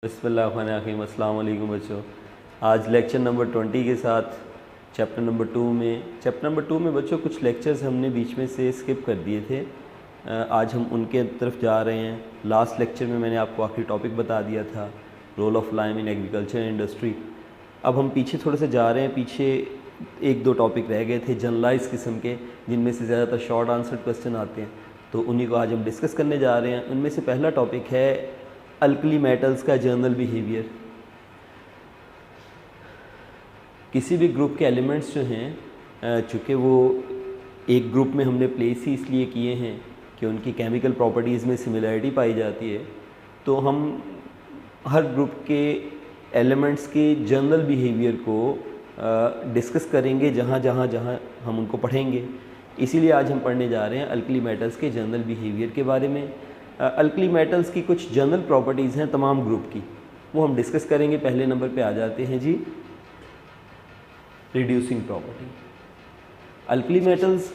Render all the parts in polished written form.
बिस्मिल्लाहिर्रहमानिर्रहीम। अस्सलाम वालेकुम बच्चों। आज लेक्चर नंबर 20 के साथ चैप्टर नंबर 2 में बच्चों कुछ लेक्चर्स हमने बीच में से स्किप कर दिए थे। आज हम उनके तरफ जा रहे हैं। लास्ट लेक्चर में मैंने आपको आखिरी टॉपिक बता दिया था, role of lime in agriculture industry. अब हम पीछे थोड़े से जा रहे हैं। पीछे एक दो टॉपिक रह गए थे जनरलाइज किस्म के, जिनमें से ज़्यादातर शॉर्ट आंसर क्वेश्चन आते हैं, तो उन्हीं को आज हम डिस्कस करने जा रहे हैं। उनमें से पहला टॉपिक है अल्कली मेटल्स का जनरल बिहेवियर। किसी भी ग्रुप के एलिमेंट्स जो हैं, चूँकि वो एक ग्रुप में हमने प्लेस ही इसलिए किए हैं कि उनकी केमिकल प्रॉपर्टीज़ में सिमिलरिटी पाई जाती है, तो हम हर ग्रुप के एलिमेंट्स के जनरल बिहेवियर को डिस्कस करेंगे जहाँ हम उनको पढ़ेंगे। इसीलिए आज हम पढ़ने जा रहे हैं अल्कली मेटल्स के जनरल बिहेवियर के बारे में। अल्कली मेटल्स की कुछ जनरल प्रॉपर्टीज़ हैं तमाम ग्रुप की, वो हम डिस्कस करेंगे। पहले नंबर पे आ जाते हैं जी, reducing property. Alkali metals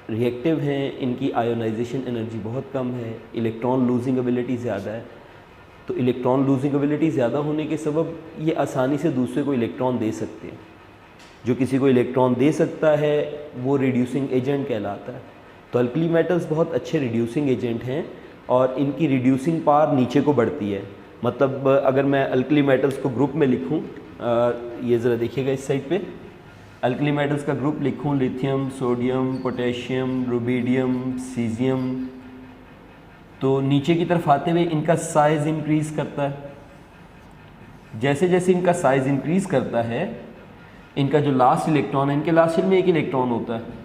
reactive हैं, इनकी आयोनाइजेशन एनर्जी बहुत कम है, इलेक्ट्रॉन लूजिंग एबिलिटी ज़्यादा है। तो इलेक्ट्रॉन लूजिंग एबिलिटी ज़्यादा होने के सबब ये आसानी से दूसरे को इलेक्ट्रॉन दे सकते हैं। जो किसी को इलेक्ट्रॉन दे सकता है वो रिड्यूसिंग एजेंट कहलाता है। तो अल्कली मेटल्स बहुत अच्छे रिड्यूसिंग एजेंट हैं और इनकी रिड्यूसिंग पावर नीचे को बढ़ती है। मतलब अगर मैं अल्कली मेटल्स को ग्रुप में लिखूं, ये ज़रा देखिएगा इस साइड पे, अल्कली मेटल्स का ग्रुप लिखूं, lithium, sodium, potassium, rubidium, caesium, तो नीचे की तरफ आते हुए इनका साइज़ इंक्रीज़ करता है। जैसे जैसे इनका साइज़ इंक्रीज़ करता है, इनका जो लास्ट इलेक्ट्रॉन है, इनके लास्ट शेल में एक इलेक्ट्रॉन होता है,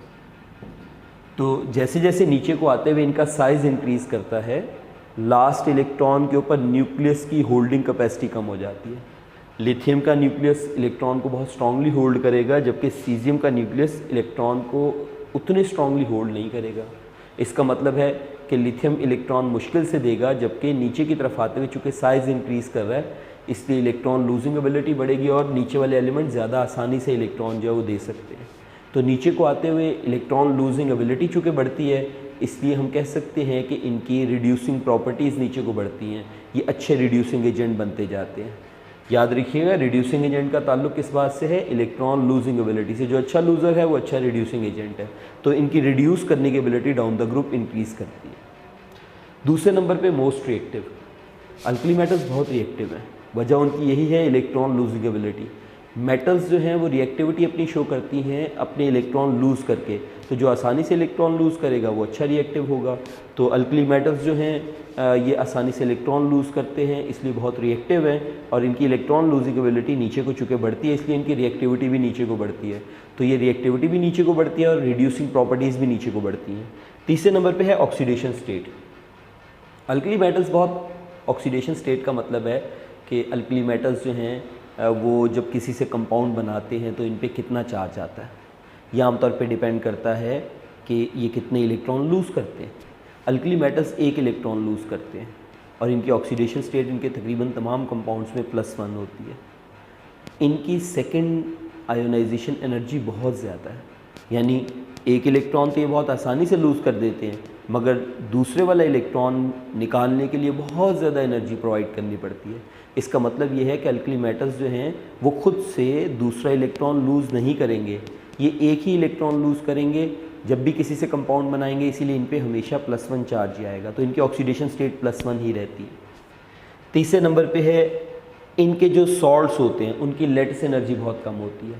तो जैसे जैसे नीचे को आते हुए इनका साइज़ इंक्रीज़ करता है, लास्ट इलेक्ट्रॉन के ऊपर न्यूक्लियस की होल्डिंग कैपेसिटी कम हो जाती है। लिथियम का न्यूक्लियस इलेक्ट्रॉन को बहुत स्ट्रांगली होल्ड करेगा, जबकि सीजियम का न्यूक्लियस इलेक्ट्रॉन को उतने स्ट्रांगली होल्ड नहीं करेगा। इसका मतलब है कि लिथियम इलेक्ट्रॉन मुश्किल से देगा, जबकि नीचे की तरफ आते हुए चूँकि साइज़ इंक्रीज़ कर रहा है, इसलिए इलेक्ट्रॉन लूजिंग एबिलिटी बढ़ेगी और नीचे वाले एलिमेंट ज़्यादा आसानी से इलेक्ट्रॉन जो है वो दे सकते हैं। तो नीचे को आते हुए इलेक्ट्रॉन लूजिंग एबिलिटी चूँकि बढ़ती है, इसलिए हम कह सकते हैं कि इनकी रिड्यूसिंग प्रॉपर्टीज़ नीचे को बढ़ती हैं। ये अच्छे रिड्यूसिंग एजेंट बनते जाते हैं। याद रखिएगा, रिड्यूसिंग एजेंट का ताल्लुक किस बात से है? इलेक्ट्रॉन लूजिंग एबिलिटी से। जो अच्छा लूज़र है वो अच्छा रिड्यूसिंग एजेंट है, तो इनकी रिड्यूस करने की ability down the group increase करती है। दूसरे नंबर पे मोस्ट रिएक्टिव। अल्कली मेटल्स बहुत रिएक्टिव हैं, वजह उनकी यही है इलेक्ट्रॉन लूजिंग एबिलिटी। मेटल्स जो हैं वो रिएक्टिविटी अपनी शो करती हैं अपने इलेक्ट्रॉन लूज़ करके, तो जो आसानी से इलेक्ट्रॉन लूज़ करेगा वो अच्छा रिएक्टिव होगा। तो अल्कली मेटल्स जो हैं ये आसानी से इलेक्ट्रॉन लूज़ करते हैं, इसलिए बहुत रिएक्टिव हैं और इनकी इलेक्ट्रॉन लूजिंग एबिलिटी नीचे को चूँकि बढ़ती है, इसलिए इनकी रिएक्टिविटी भी नीचे को बढ़ती है। तो ये रिएक्टिविटी भी नीचे को बढ़ती है और रिड्यूसिंग प्रॉपर्टीज़ भी नीचे को बढ़ती हैं। तीसरे नंबर पर है ऑक्सीडेशन स्टेट। अल्कली मेटल्स बहुत, ऑक्सीडेशन स्टेट का मतलब है कि अल्कली मेटल्स जो हैं वो जब किसी से कंपाउंड बनाते हैं तो इन पे कितना चार्ज आता है, यह आमतौर पे डिपेंड करता है कि ये कितने इलेक्ट्रॉन लूज़ करते हैं। अल्कली मेटल्स एक इलेक्ट्रॉन लूज़ करते हैं और इनकी ऑक्सीडेशन स्टेट इनके तकरीबन तमाम कंपाउंड्स में +1 होती है। इनकी सेकेंड आयोनाइजेशन एनर्जी बहुत ज़्यादा है, यानी एक इलेक्ट्रॉन तो ये बहुत आसानी से लूज़ कर देते हैं, मगर दूसरे वाला इलेक्ट्रॉन निकालने के लिए बहुत ज़्यादा एनर्जी प्रोवाइड करनी पड़ती है। इसका मतलब ये है कि अल्कली मेटल्स जो हैं वो खुद से दूसरा इलेक्ट्रॉन लूज़ नहीं करेंगे, ये एक ही इलेक्ट्रॉन लूज़ करेंगे जब भी किसी से कंपाउंड बनाएंगे, इसीलिए इन पे हमेशा +1 चार्ज ही आएगा, तो इनकी ऑक्सीडेशन स्टेट +1 ही रहती है। तीसरे नंबर पे है इनके जो सॉल्ट्स होते हैं उनकी लेटिस एनर्जी बहुत कम होती है।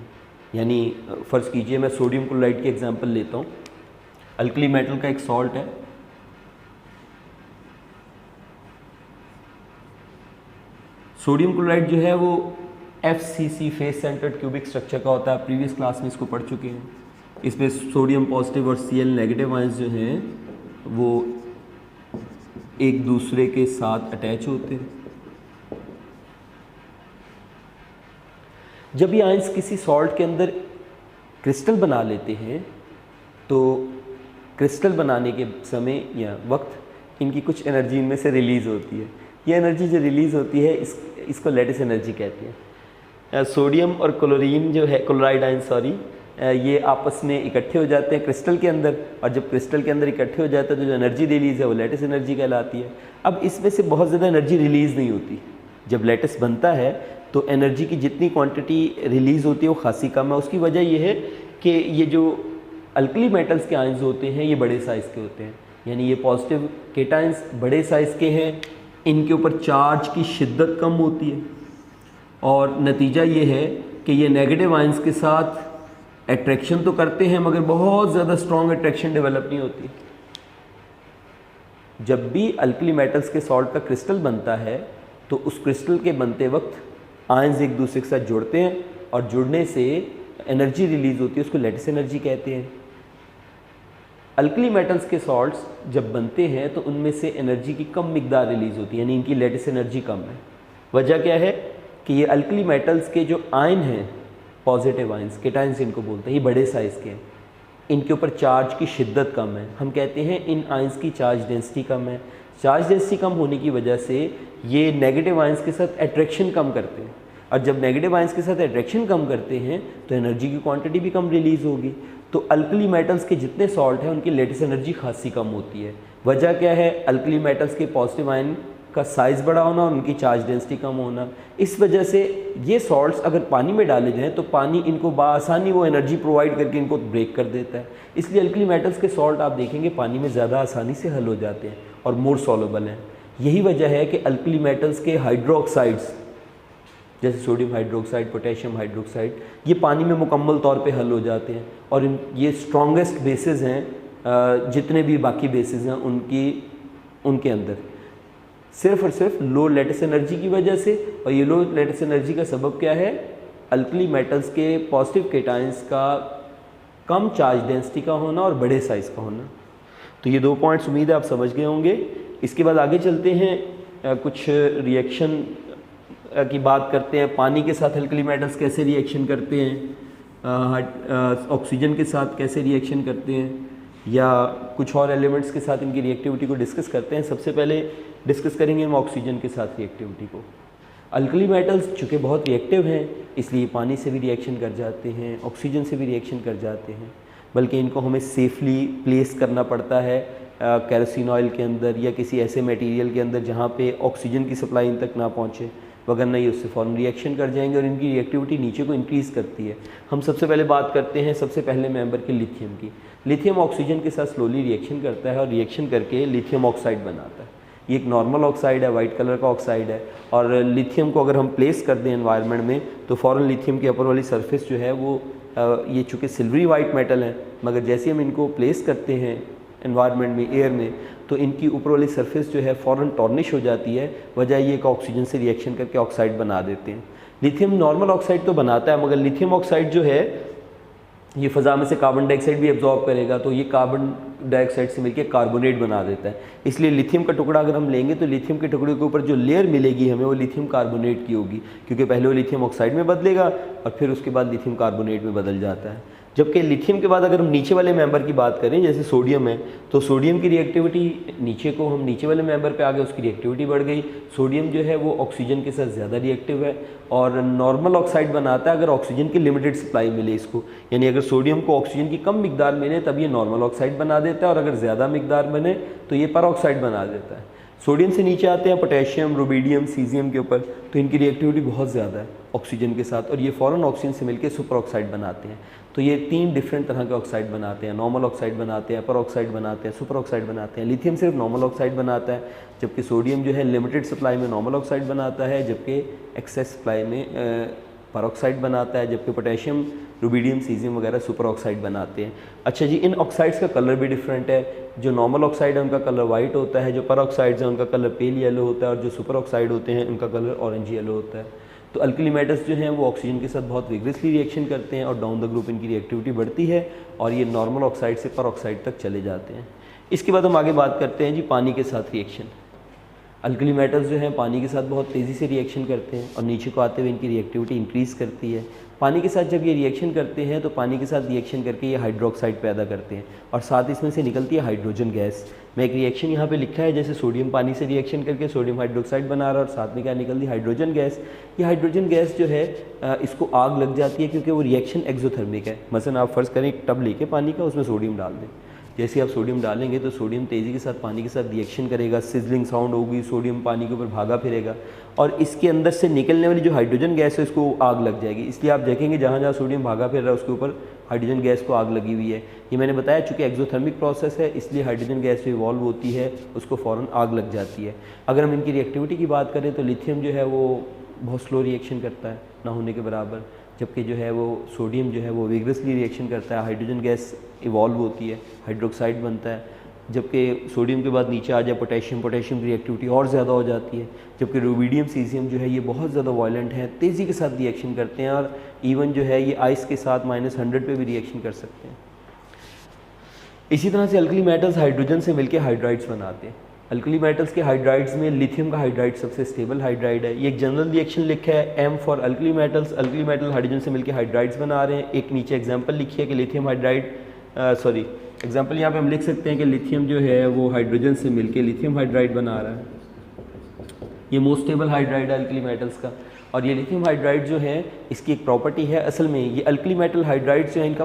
यानी फ़र्ज़ कीजिए मैं सोडियम क्लोराइड की एग्जांपल लेता हूँ। अल्कली मेटल का एक सॉल्ट है, सोडियम क्लोराइड जो है वो FCC face centred cubic structure का होता है। प्रीवियस क्लास में इसको पढ़ चुके हैं। इसमें सोडियम पॉजिटिव और Cl नेगेटिव आयंस जो हैं वो एक दूसरे के साथ अटैच होते हैं। जब ये आयंस किसी सॉल्ट के अंदर क्रिस्टल बना लेते हैं, तो क्रिस्टल बनाने के समय या वक्त इनकी कुछ एनर्जी इनमें से रिलीज़ होती है। ये एनर्जी जो रिलीज़ होती है इसको लेटिस एनर्जी कहते हैं। सोडियम और क्लोरीन जो है, क्लोराइड आयन सॉरी, ये आपस में इकट्ठे हो जाते हैं क्रिस्टल के अंदर, और जब क्रिस्टल के अंदर इकट्ठे हो जाते हैं तो जो एनर्जी रिलीज़ है वो लेटिस एनर्जी कहलाती है। अब इसमें से बहुत ज़्यादा एनर्जी रिलीज़ नहीं होती, जब लैटिस बनता है तो एनर्जी की जितनी क्वांटिटी रिलीज़ होती है वो खासी कम है। उसकी वजह ये है कि ये जो अल्कली मेटल्स के आयंस होते हैं ये बड़े साइज़ के होते हैं, यानी ये पॉजिटिव केटाइंस बड़े साइज़ के हैं, इनके ऊपर चार्ज की शिद्दत कम होती है और नतीजा ये है कि ये नेगेटिव आयंस के साथ अट्रैक्शन तो करते हैं मगर बहुत ज़्यादा स्ट्रॉन्ग अट्रैक्शन डेवलप नहीं होती। जब भी अल्कली मेटल्स के सॉल्ट का क्रिस्टल बनता है तो उस क्रिस्टल के बनते वक्त आयंस एक दूसरे के साथ जुड़ते हैं और जुड़ने से एनर्जी रिलीज़ होती है, उसको लैटिस एनर्जी कहते हैं। अल्कली मेटल्स के सॉल्ट्स जब बनते हैं तो उनमें से एनर्जी की कम मिकदार रिलीज़ होती है, यानी इनकी लैटिस एनर्जी कम है। वजह क्या है कि ये अल्कली मेटल्स के जो आयन हैं, पॉजिटिव आयंस, केटाइंस इनको बोलते हैं, ये बड़े साइज़ के हैं, इनके ऊपर चार्ज की शिद्दत कम है। हम कहते हैं इन आयंस की चार्ज डेंसिटी कम है। चार्ज डेंसिटी कम होने की वजह से ये नेगेटिव आयंस के साथ अट्रैक्शन कम करते हैं और जब नेगेटिव आयंस के साथ अट्रैक्शन कम करते हैं तो एनर्जी की क्वांटिटी भी कम रिलीज़ होगी। तो अल्कली मेटल्स के जितने सॉल्ट हैं उनकी लैटिस एनर्जी खासी कम होती है। वजह क्या है? अल्कली मेटल्स के पॉजिटिव आयन का साइज़ बड़ा होना और उनकी चार्ज डेंसिटी कम होना। इस वजह से ये सॉल्ट्स अगर पानी में डाले जाएँ तो पानी इनको बआसानी वो एनर्जी प्रोवाइड करके इनको ब्रेक कर देता है। इसलिए अल्कली मेटल्स के सॉल्ट आप देखेंगे पानी में ज़्यादा आसानी से हल हो जाते हैं और मोर सॉल्युबल हैं। यही वजह है कि अल्कली मेटल्स के हाइड्रोक्साइड्स जैसे सोडियम हाइड्रोक्साइड, पोटेशियम हाइड्रोक्साइड, ये पानी में मुकम्मल तौर पे हल हो जाते हैं और ये स्ट्रॉन्गेस्ट बेसिस हैं जितने भी बाकी बेसिस हैं उनके अंदर, सिर्फ और सिर्फ लो लैटिस एनर्जी की वजह से। और ये लो लैटिस एनर्जी का सबब क्या है? अल्कली मेटल्स के पॉजिटिव केटाइंस का कम चार्ज डेंसिटी का होना और बड़े साइज़ का होना। तो ये 2 पॉइंट्स उम्मीद है आप समझ गए होंगे। इसके बाद आगे चलते हैं, कुछ रिएक्शन की बात करते हैं। पानी के साथ अल्कली मेटल्स कैसे रिएक्शन करते हैं, ऑक्सीजन के साथ कैसे रिएक्शन करते हैं, या कुछ और एलिमेंट्स के साथ इनकी रिएक्टिविटी को डिस्कस करते हैं। सबसे पहले डिस्कस करेंगे हम ऑक्सीजन के साथ रिएक्टिविटी को। अल्कली मेटल्स चूँकि बहुत रिएक्टिव हैं इसलिए पानी से भी रिएक्शन कर जाते हैं, ऑक्सीजन से भी रिएक्शन कर जाते हैं, बल्कि इनको हमें सेफली प्लेस करना पड़ता है केरोसिन ऑयल के अंदर या किसी ऐसे मटेरियल के अंदर जहाँ पे ऑक्सीजन की सप्लाई इन तक ना पहुँचे, वगरना ये उससे फ़ौरन रिएक्शन कर जाएंगे और इनकी रिएक्टिविटी नीचे को इंक्रीज़ करती है। हम सबसे पहले बात करते हैं सबसे पहले मेंबर के लिथियम की। लिथियम ऑक्सीजन के साथ स्लोली रिएक्शन करता है और रिएक्शन करके लिथियम ऑक्साइड बनाता है। ये एक नॉर्मल ऑक्साइड है, वाइट कलर का ऑक्साइड है और लिथियम को अगर हम प्लेस कर दें एनवायरनमेंट में तो फ़ौरन लिथियम की अपर वाली सरफेस जो है वो ये चूँकि सिल्वरी वाइट मेटल है, मगर जैसे हम इनको प्लेस करते हैं एनवायरनमेंट में, एयर में, तो इनकी ऊपर वाली सरफेस जो है फ़ौरन टॉर्निश हो जाती है। वजह ये कि ऑक्सीजन से रिएक्शन करके ऑक्साइड बना देते हैं। लिथियम नॉर्मल ऑक्साइड तो बनाता है मगर लिथियम ऑक्साइड जो है ये फ़ज़ा में से कार्बन डाइऑक्साइड भी एब्जॉर्ब करेगा तो ये कार्बन डाइऑक्साइड से मिलकर कार्बोनेट बना देता है। इसलिए लिथियम का टुकड़ा अगर हम लेंगे तो लिथियम के टुकड़े के ऊपर जो लेयर मिलेगी हमें वो लिथियम कार्बोनेट की होगी, क्योंकि पहले वो लिथियम ऑक्साइड में बदलेगा और फिर उसके बाद लिथियम कार्बोनेट में बदल जाता है। जबकि लिथियम के बाद अगर हम नीचे वाले मेंबर की बात करें जैसे सोडियम है तो सोडियम की रिएक्टिविटी नीचे वाले मेंबर पे आ गए, उसकी रिएक्टिविटी बढ़ गई। सोडियम जो है वो ऑक्सीजन के साथ ज़्यादा रिएक्टिव है और नॉर्मल ऑक्साइड बनाता है अगर ऑक्सीजन की लिमिटेड सप्लाई मिले इसको, यानी अगर सोडियम को ऑक्सीजन की कम मिकदार मिले तब ये नॉर्मल ऑक्साइड बना देता है और अगर ज़्यादा मिकदार बने तो ये पर ऑक्साइड बना देता है। सोडियम से नीचे आते हैं पोटेशियम, रुबिडियम, सीजियम के ऊपर, तो इनकी रिएक्टिविटी बहुत ज़्यादा है ऑक्सीजन के साथ और ये फ़ौरन ऑक्सीजन से मिलकर सुपर ऑक्साइड बनाते हैं। तो ये 3 डिफरेंट तरह के ऑक्साइड बनाते हैं, नॉर्मल ऑक्साइड बनाते हैं, अपर ऑक्साइड बनाते हैं, सुपर ऑक्साइड बनाते हैं। लिथियम सिर्फ नॉर्मल ऑक्साइड बनाता है जबकि सोडियम जो है लिमिटेड सप्लाई में नॉर्मल ऑक्साइड बनाता है जबकि एक्सेस सप्लाई में पर ऑक्साइड बनाता है, जबकि पोटेशियम, रुबिडियम, सीजियम वगैरह सुपर ऑक्साइड बनाते हैं। अच्छा जी, इन ऑक्साइड्स का कलर भी डिफरेंट है। जो नॉर्मल ऑक्साइड है उनका कलर वाइट होता है, जो पर ऑक्साइड्स हैं उनका कलर पेल येलो होता है और जो सुपर ऑक्साइड होते हैं उनका कलर ऑरेंज येलो होता है। तो अल्कली मेटल्स जो हैं वो ऑक्सीजन के साथ बहुत विग्रेसली रिएक्शन करते हैं और डाउन द ग्रुप इनकी रिएक्टिविटी बढ़ती है और ये नॉर्मल ऑक्साइड से पर ऑक्साइड तक चले जाते हैं। इसके बाद हम आगे बात करते हैं जी पानी के साथ रिएक्शन। अल्कली मेटल्स जो हैं पानी के साथ बहुत तेज़ी से रिएक्शन करते हैं और नीचे को आते हुए इनकी रिएक्टिविटी इंक्रीज़ करती है। पानी के साथ जब ये रिएक्शन करते हैं तो पानी के साथ रिएक्शन करके ये हाइड्रोक्साइड पैदा करते हैं और साथ इसमें से निकलती है हाइड्रोजन गैस। मैं एक रिएक्शन यहाँ पे लिखा है जैसे सोडियम पानी से रिएक्शन करके सोडियम हाइड्रोक्साइड बना रहा है और साथ में क्या निकलती है हाइड्रोजन गैस। ये हाइड्रोजन गैस जो है इसको आग लग जाती है क्योंकि वो रिएक्शन एक्सोथर्मिक है। मसलन आप फ़र्ज़ करें एक टब लेके पानी का, उसमें सोडियम डाल दें जैसे आप सोडियम डालेंगे तो सोडियम तेज़ी के साथ पानी के साथ रिएक्शन करेगा, सिजलिंग साउंड होगी, सोडियम पानी के ऊपर भागा फिरेगा और इसके अंदर से निकलने वाली जो हाइड्रोजन गैस है उसको आग लग जाएगी। इसलिए आप देखेंगे जहाँ जहाँ सोडियम भागा फिर रहा है उसके ऊपर हाइड्रोजन गैस को आग लगी हुई है। ये मैंने बताया चूँकि एक्सोथर्मिक प्रोसेस है इसलिए हाइड्रोजन गैस जो इवॉल्व होती है उसको फ़ौरन आग लग जाती है। अगर हम इनकी रिएक्टिविटी की बात करें तो लिथियम जो है वो बहुत स्लो रिएक्शन करता है, ना होने के बराबर, जबकि जो है वो सोडियम जो है वो विगरसली रिएक्शन करता है, हाइड्रोजन गैस इवॉल्व होती है, हाइड्रोक्साइड बनता है। जबकि सोडियम के बाद नीचे आ जाए पोटेशियम, पोटेशियम की रिएक्टिविटी और ज़्यादा हो जाती है। जबकि रुबिडियम सीजियम जो है ये बहुत ज़्यादा वायलेंट है, तेज़ी के साथ रिएक्शन करते हैं और इवन जो है ये आइस के साथ -100 पे भी रिएक्शन कर सकते हैं। इसी तरह से अल्कली मेटल्स हाइड्रोजन से मिलकर हाइड्राइड्स बनाते हैं। अल्कली मेटल्स के हाइड्राइड्स में लिथियम का हाइड्राइड सबसे स्टेबल हाइड्राइड है। ये एक जनरल रिएक्शन लिखा है M for alkali metals, alkali metal hydrogen से मिलकर हाइड्राइड्स बना रहे हैं। एक नीचे एग्जांपल लिखी है कि लिथियम हाइड्राइड एग्जांपल यहाँ पे हम लिख सकते हैं कि लिथियम जो है वो हाइड्रोजन से मिलकर लिथियम हाइड्राइड बना रहा है। ये मोस्ट स्टेबल हाइड्राइड है अल्कली मेटल्स का। और ये लिथियम हाइड्राइड जो है इसकी एक प्रॉपर्टी है, असल में ये अल्कली मेटल हाइड्राइड जो है इनका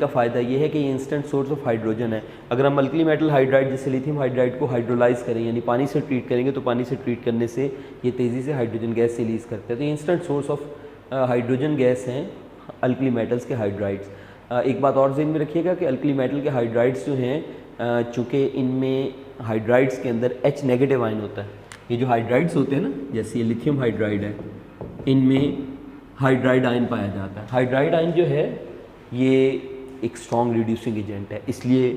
फ़ायदा ये है कि ये इंस्टेंट सोर्स ऑफ हाइड्रोजन है। अगर हम अल्कली मेटल हाइड्राइड जैसे लिथियम हाइड्राइड को हाइड्रोलाइज करें यानी पानी से ट्रीट करेंगे तो पानी से ट्रीट करने से ये तेज़ी से हाइड्रोजन गैस रिलीज़ करते हैं। तो ये instant source of hydrogen gas हैं अल्कली मेटल्स के हाइड्राइड्स। एक बात और ज़हन में रखिएगा कि अल्कली मेटल के हाइड्राइड्स जो हैं चूँकि इनमें हाइड्राइड्स के अंदर H नेगेटिव आयन होता है। ये जो हाइड्राइड्स होते हैं ना, जैसे ये लिथियम हाइड्राइड है, इनमें हाइड्राइड आयन पाया जाता है। हाइड्राइड आयन जो है ये एक स्ट्रॉन्ग रिड्यूसिंग एजेंट है, इसलिए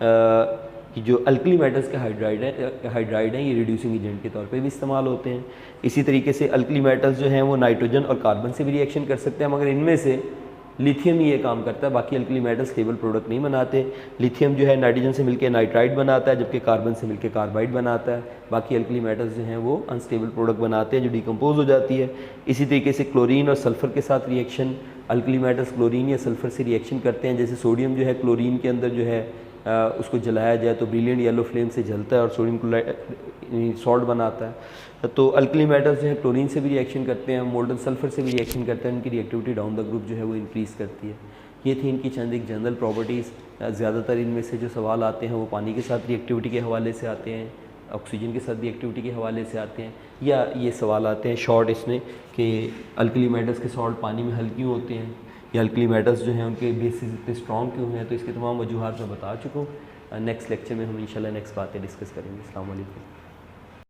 कि जो अल्कली मेटल्स के हाइड्राइड हैं ये रिड्यूसिंग एजेंट के तौर पे भी इस्तेमाल होते हैं। इसी तरीके से अल्कली मेटल्स जो हैं वो नाइट्रोजन और कार्बन से भी रिएक्शन कर सकते हैं, मगर इनमें से लिथियम ही ये काम करता है, बाकी अल्कली मेटल स्टेबल प्रोडक्ट नहीं बनाते। लिथियम जो है नाइट्रोजन से मिलकर नाइट्राइड बनाता है, जबकि कार्बन से मिलकर कार्बाइड बनाता है। बाकी अल्कली मेटल्स जो हैं वो अनस्टेबल प्रोडक्ट बनाते हैं जो डिकम्पोज हो जाती है। इसी तरीके से क्लोरीन और सल्फ़र के साथ रिएक्शन, अल्कली मेटल्स क्लोरीन या सल्फ़र से रिएक्शन करते हैं। जैसे सोडियम जो है क्लोरीन के अंदर जो है उसको जलाया जाए तो ब्रिलियंट येलो फ्लेम से जलता है और सोडियम क्लोराइड सॉल्ट बनाता है। तो अल्कली मेटल्स जो है क्लोरीन से भी रिएक्शन करते हैं, मोल्टन सल्फ़र से भी रिएक्शन करते हैं, उनकी रिएक्टिविटी डाउन द ग्रुप जो है वो इंक्रीज़ करती है। ये थी इनकी चंद एक जनरल प्रॉपर्टीज़। ज़्यादातर इनमें से जो सवाल आते हैं वो पानी के साथ रिएक्टिविटी के हवाले से आते हैं, ऑक्सीजन के साथ रिएक्टिविटी के हवाले से आते हैं, या ये सवाल आते हैं शॉर्ट इसमें कि अल्कली मेटल्स के सॉल्ट पानी में हल क्यों होते हैं, या अल्कली मेटल्स जो हैं उनके बेसिस इतने स्ट्रॉन्ग क्यों हैं। तो इसके तमाम वजूहात मैं बता चुका हूँ। नेक्स्ट लेक्चर में हम इंशाल्लाह नेक्स्ट बातें डिस्कस करेंगे। अस्सलाम वालेकुम।